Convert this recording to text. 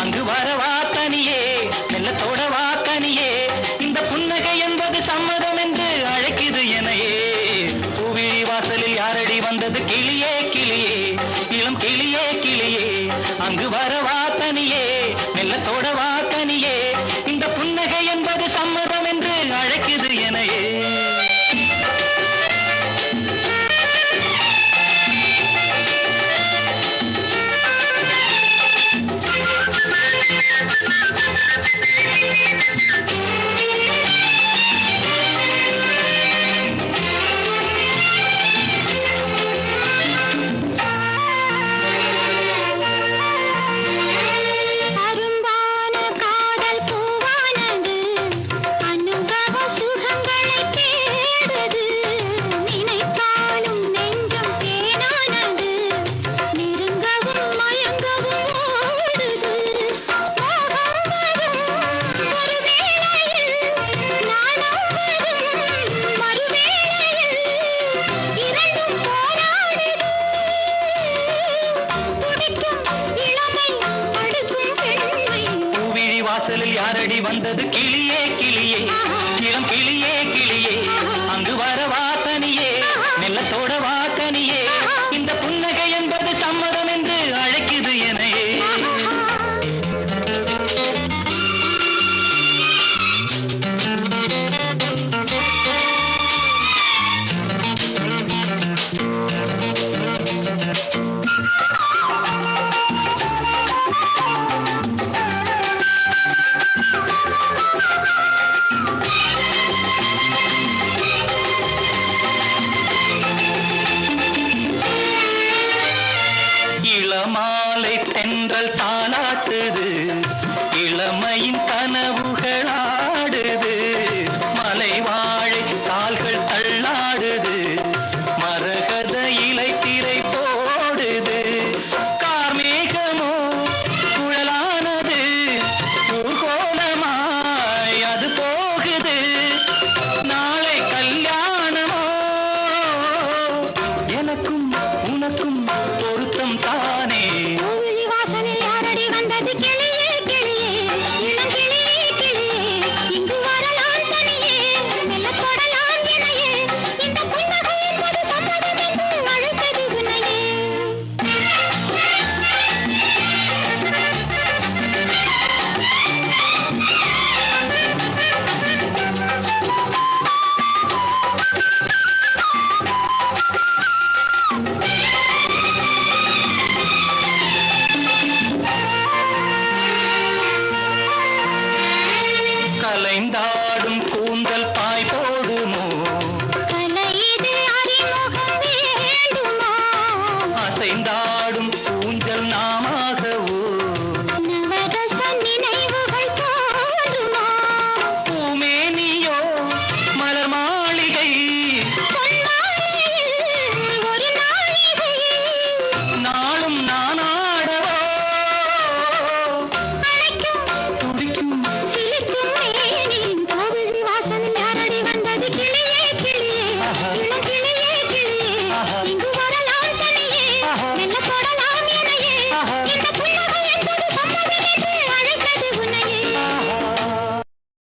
அங்கு வரவா தனியே மெல்லத்தோடவா கனியே இந்த புன்னகை என்பது சம்மதம் என்று அழைக்குது எனையே பூவிழி வாசலில் யாரடி வந்தது கிளியே கிளியே இளம் கிளியே கிளியே அங்கு வரவா தனியே மெல்லத்தோடவா கனியே இந்த புன்னகை என்பது சம்மதம் என்று அழைக்குது எனையே வாசலில் யாரடி வந்தது கிளியே கிளியே இளம் கிளியே கிளியே அங்கு வரவா தனியே மெல்லத்தோடவா கனியே இந்த புன்னகை என்பது சம்மதம் என்று அழைக்குது எனையே இளமாலை தென்றல் தாளாட்டுது இளமையின் கனவுகள் ஆடுது மலை வாழை கால்கள் தள்ளாடுது மரகத இலை திரை போடுது கார்மேகமோ குழலானது ஊர்கோலமாய் அது போகுது நாளை கல்யாணமோ எனக்கும் உனக்கும் பொருத்தம் தானே வாசலில் யாரடி வந்தது கிளியே கிளியே இளம் கிளியே கிளியே இங்கு வரலாம் தனியே மெல்லத்தோடலாம் எனையே இந்த புன்னகை என்பது சம்மதம் என்று அழைத்தது உன்னையே கலைந்தாடும் கூந்தல் பாய் போடுமோ கலையிது அறிமுகம் வேண்டுமா அசைந்தாடும் ஊஞ்சல் நாமாகவோ நவரச நினைவுகள் தோன்றுமா பூமேனியோ மலர் மாளிகை பொன்மாலையில் ஒரு நாழிகை நாளும் நானாடவோ அழைக்கும் துடிக்கும் சிலிர்க்கும் மேனியின் கோவிலி வாசலில் யாரடி வந்தது கிளியே கிளியே இளம் கிளியே கிளியே இங்கு